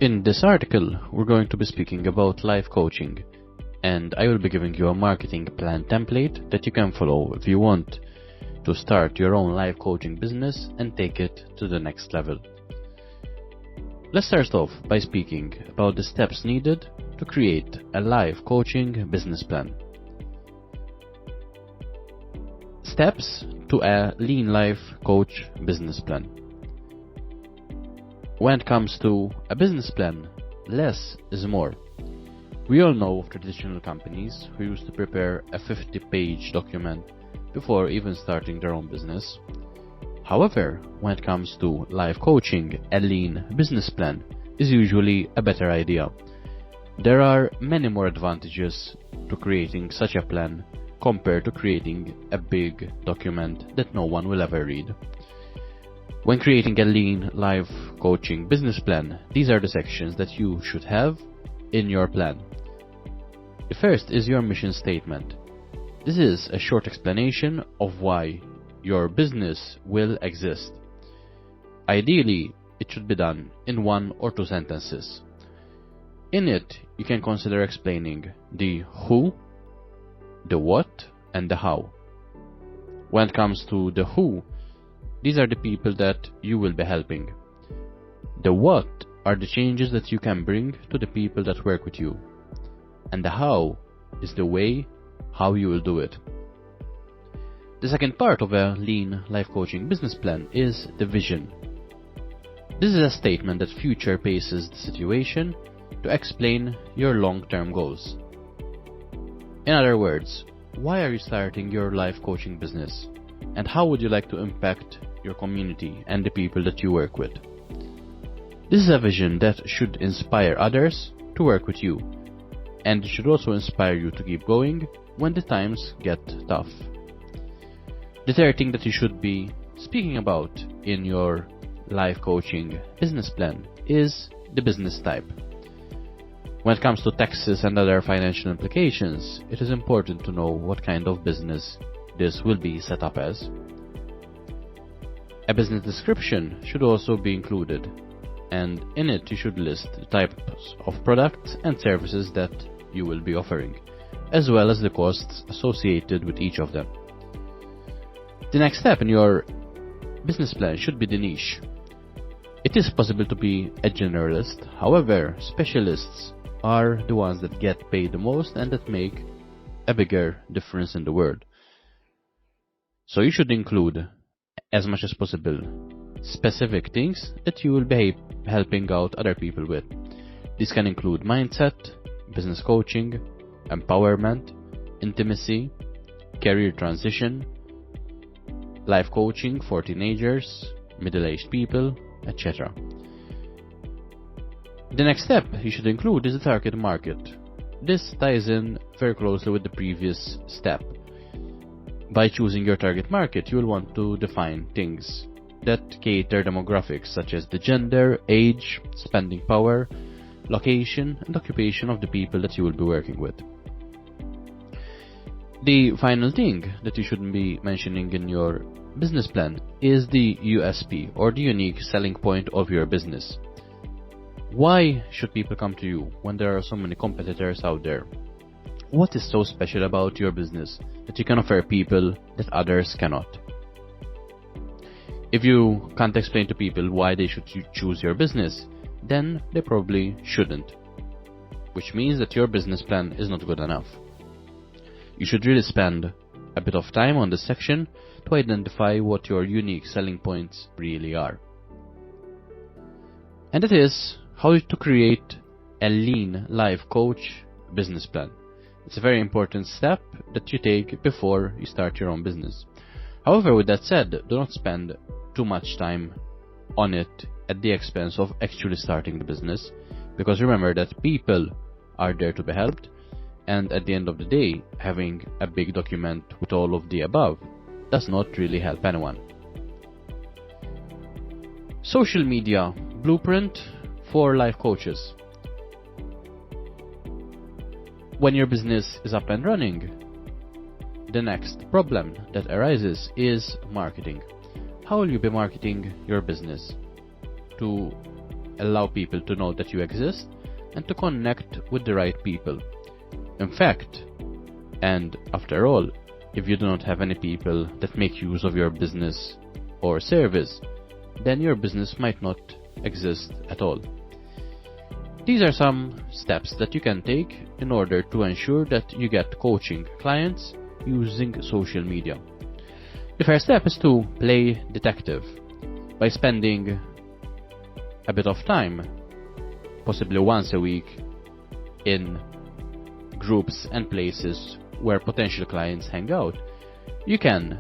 In this article, we're going to be speaking about life coaching, and I will be giving you a marketing plan template that you can follow if you want to start your own life coaching business and take it to the next level. Let's start off by speaking about the steps needed to create a life coaching business plan. Steps to a lean life coach business plan. When it comes to a business plan, less is more. We all know of traditional companies who used to prepare a 50-page document before even starting their own business. However, when it comes to life coaching, a lean business plan is usually a better idea. There are many more advantages to creating such a plan compared to creating a big document that no one will ever read. When creating a lean life coaching business plan, these are the sections that you should have in your plan. The first is your mission statement. This is a short explanation of why your business will exist. Ideally, it should be done in 1 or 2 sentences. In it, you can consider explaining the who, the what, and the how. When it comes to the who, these are the people that you will be helping. The what are the changes that you can bring to the people that work with you. And the how is the way how you will do it. The second part of a lean life coaching business plan is the vision. This is a statement that future paces the situation to explain your long-term goals. In other words, why are you starting your life coaching business? And how would you like to impact your community and the people that you work with? This is a vision that should inspire others to work with you, and it should also inspire you to keep going when the times get tough. The third thing that you should be speaking about in your life coaching business plan is the business type. When it comes to taxes and other financial implications, it is important to know what kind of business this will be set up as. A business description should also be included, and in it you should list the types of products and services that you will be offering, as well as the costs associated with each of them. The next step in your business plan should be the niche. It is possible to be a generalist, however, specialists are the ones that get paid the most and that make a bigger difference in the world. So you should include, as much as possible, specific things that you will be helping out other people with. This can include mindset, business coaching, empowerment, intimacy, career transition, life coaching for teenagers, middle-aged people, etc. The next step you should include is the target market. This ties in very closely with the previous step. By choosing your target market, you will want to define things that cater demographics such as the gender, age, spending power, location, and occupation of the people that you will be working with. The final thing that you should be mentioning in your business plan is the USP, or the unique selling point of your business. Why should people come to you when there are so many competitors out there? What is so special about your business that you can offer people that others cannot? If you can't explain to people why they should choose your business, then they probably shouldn't, which means that your business plan is not good enough. You should really spend a bit of time on this section to identify what your unique selling points really are. And it is how to create a lean life coach business plan. It's a very important step that you take before you start your own business. However, with that said, do not spend too much time on it at the expense of actually starting the business, because remember that people are there to be helped, and at the end of the day, having a big document with all of the above does not really help anyone. Social media blueprint for life coaches. When your business is up and running, the next problem that arises is marketing. How will you be marketing your business? To allow people to know that you exist and to connect with the right people. In fact, and after all, if you do not have any people that make use of your business or service, then your business might not exist at all. These are some steps that you can take in order to ensure that you get coaching clients using social media. The first step is to play detective by spending a bit of time, possibly once a week, in groups and places where potential clients hang out. You can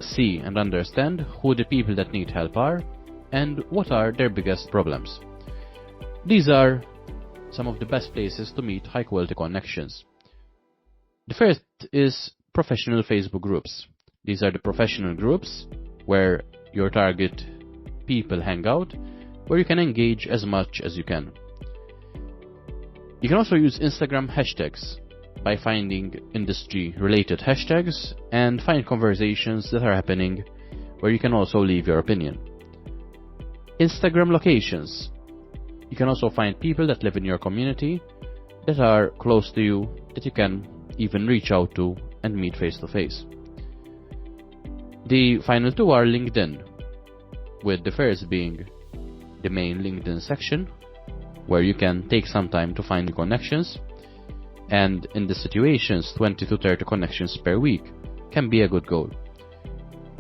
see and understand who the people that need help are and what are their biggest problems. These are some of the best places to meet high quality connections. The first is professional Facebook groups. These are the professional groups where your target people hang out, where you can engage as much as you can. You can also use Instagram hashtags by finding industry-related hashtags and find conversations that are happening where you can also leave your opinion. Instagram locations. You can also find people that live in your community that are close to you that you can even reach out to and meet face to face. The final two are LinkedIn, with the first being the main LinkedIn section where you can take some time to find new connections, and in the situations 20 to 30 connections per week can be a good goal.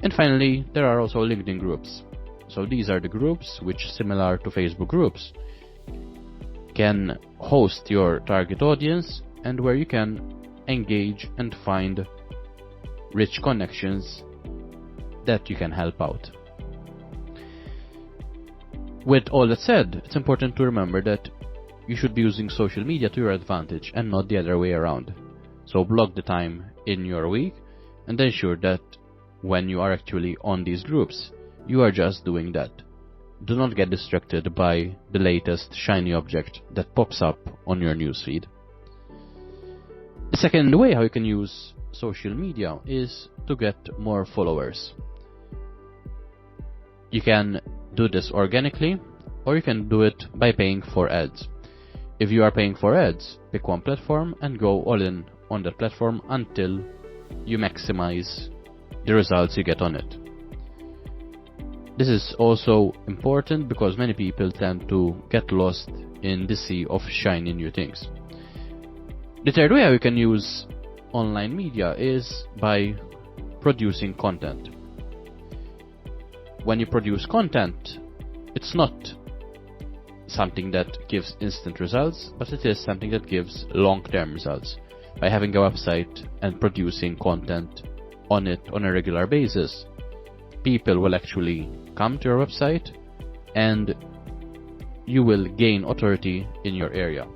And finally, there are also LinkedIn groups. So these are the groups which, similar to Facebook groups, can host your target audience and where you can engage and find rich connections that you can help out. With all that said, it's important to remember that you should be using social media to your advantage and not the other way around. So block the time in your week and ensure that when you are actually on these groups, you are just doing that. Do not get distracted by the latest shiny object that pops up on your newsfeed. The second way how you can use social media is to get more followers. You can do this organically, or you can do it by paying for ads. If you are paying for ads, pick one platform and go all in on that platform until you maximize the results you get on it. This is also important because many people tend to get lost in the sea of shiny new things. The third way how you can use online media is by producing content. When you produce content, it's not something that gives instant results, but it is something that gives long-term results. By having a website and producing content on it on a regular basis, people will actually come to your website and you will gain authority in your area.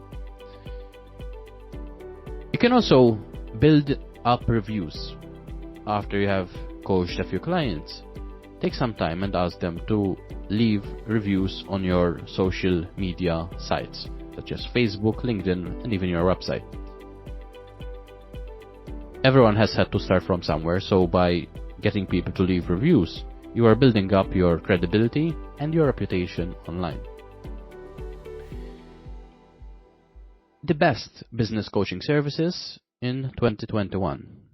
You can also build up reviews. After you have coached a few clients, take some time and ask them to leave reviews on your social media sites, such as Facebook, LinkedIn, and even your website. Everyone has had to start from somewhere, so by getting people to leave reviews, you are building up your credibility and your reputation online. The best business coaching services in 2021.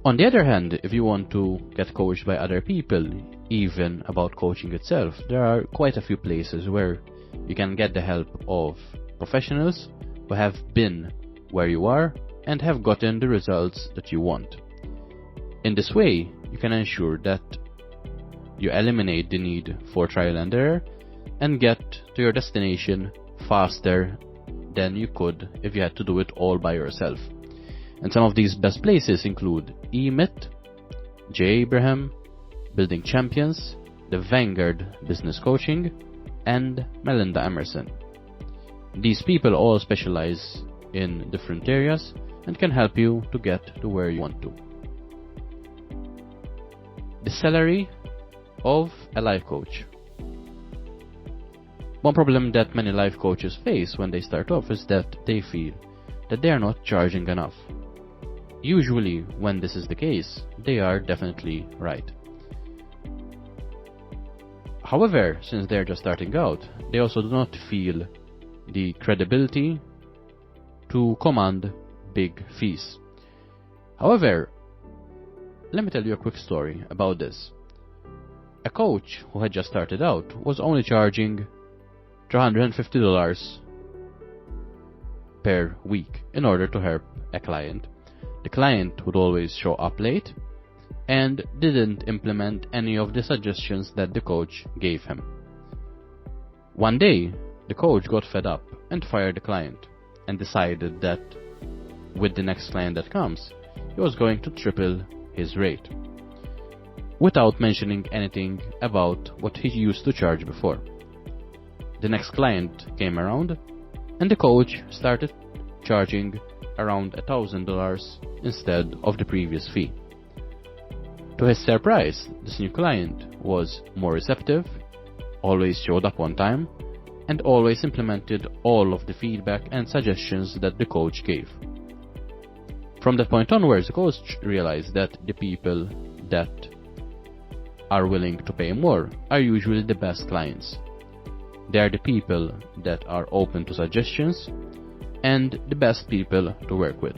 On the other hand, if you want to get coached by other people, even about coaching itself, there are quite a few places where you can get the help of professionals who have been where you are and have gotten the results that you want. In this way, you can ensure that you eliminate the need for trial and error and get to your destination faster than you could if you had to do it all by yourself. And some of these best places include eMIT, J. Abraham, Building Champions, the Vanguard Business Coaching, and Melinda Emerson. These people all specialize in different areas and can help you to get to where you want to. The salary of a life coach. One problem that many life coaches face when they start off is that they feel that they are not charging enough. Usually, when this is the case, they are definitely right. However, since they're just starting out, they also do not feel the credibility to command big fees. However, let me tell you a quick story about this. A coach who had just started out was only charging $350 per week in order to help a client. The client would always show up late and didn't implement any of the suggestions that the coach gave him. One day, the coach got fed up and fired the client and decided that with the next client that comes, he was going to triple his rate, without mentioning anything about what he used to charge before. The next client came around, and the coach started charging around $1,000 instead of the previous fee. To his surprise, this new client was more receptive, always showed up on time, and always implemented all of the feedback and suggestions that the coach gave. From that point onwards, the coach realized that the people that are willing to pay more are usually the best clients. They are the people that are open to suggestions and the best people to work with.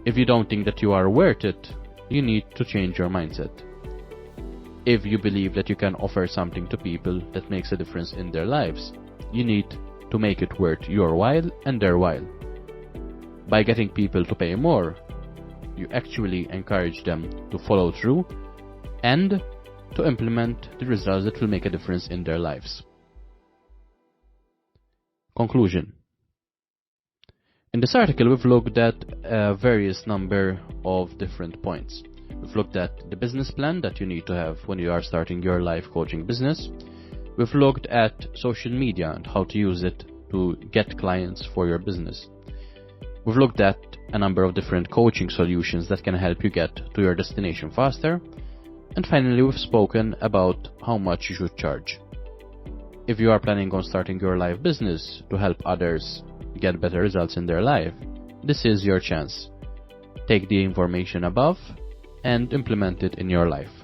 If you don't think that you are worth it, you need to change your mindset. If you believe that you can offer something to people that makes a difference in their lives, you need to make it worth your while and their while. By getting people to pay more, you actually encourage them to follow through and to implement the results that will make a difference in their lives. Conclusion. In this article, we've looked at a various number of different points. We've looked at the business plan that you need to have when you are starting your life coaching business. We've looked at social media and how to use it to get clients for your business. We've looked at a number of different coaching solutions that can help you get to your destination faster. And finally, we've spoken about how much you should charge. If you are planning on starting your life business to help others get better results in their life, this is your chance. Take the information above and implement it in your life.